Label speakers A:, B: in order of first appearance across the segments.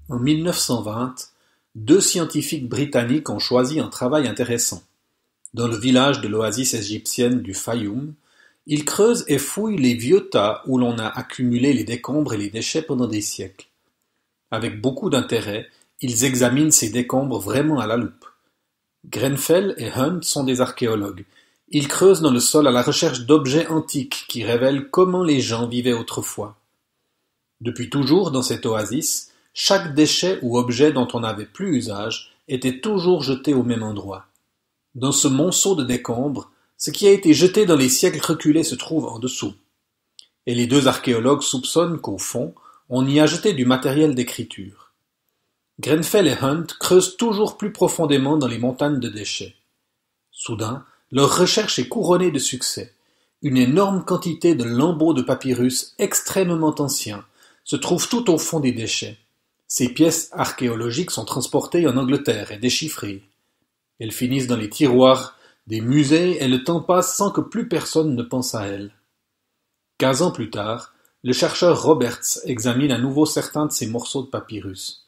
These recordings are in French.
A: En 1920, deux scientifiques britanniques ont choisi un travail intéressant. Dans le village de l'oasis égyptienne du Fayoum, ils creusent et fouillent les vieux tas où l'on a accumulé les décombres et les déchets pendant des siècles. Avec beaucoup d'intérêt, ils examinent ces décombres vraiment à la loupe. Grenfell et Hunt sont des archéologues. Ils creusent dans le sol à la recherche d'objets antiques qui révèlent comment les gens vivaient autrefois. Depuis toujours, dans cette oasis, chaque déchet ou objet dont on n'avait plus usage était toujours jeté au même endroit. Dans ce monceau de décombres, ce qui a été jeté dans les siècles reculés se trouve en dessous. Et les deux archéologues soupçonnent qu'au fond, on y a jeté du matériel d'écriture. Grenfell et Hunt creusent toujours plus profondément dans les montagnes de déchets. Soudain, leur recherche est couronnée de succès. Une énorme quantité de lambeaux de papyrus extrêmement anciens se trouve tout au fond des déchets. Ces pièces archéologiques sont transportées en Angleterre et déchiffrées. Elles finissent dans les tiroirs des musées et le temps passe sans que plus personne ne pense à elles. 15 ans plus tard, le chercheur Roberts examine à nouveau certains de ces morceaux de papyrus.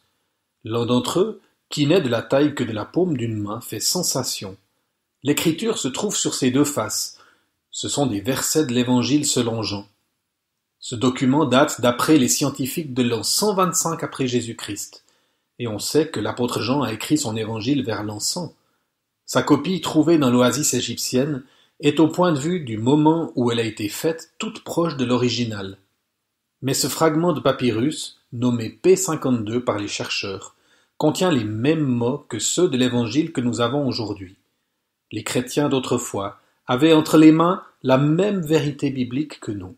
A: L'un d'entre eux, qui n'est de la taille que de la paume d'une main, fait sensation. L'écriture se trouve sur ses deux faces. Ce sont des versets de l'Évangile selon Jean. Ce document date d'après les scientifiques de l'an 125 après Jésus-Christ. Et on sait que l'apôtre Jean a écrit son évangile vers l'an 100. Sa copie, trouvée dans l'oasis égyptienne, est au point de vue du moment où elle a été faite toute proche de l'original. Mais ce fragment de papyrus, nommé P52 par les chercheurs, contient les mêmes mots que ceux de l'évangile que nous avons aujourd'hui. Les chrétiens d'autrefois avaient entre les mains la même vérité biblique que nous.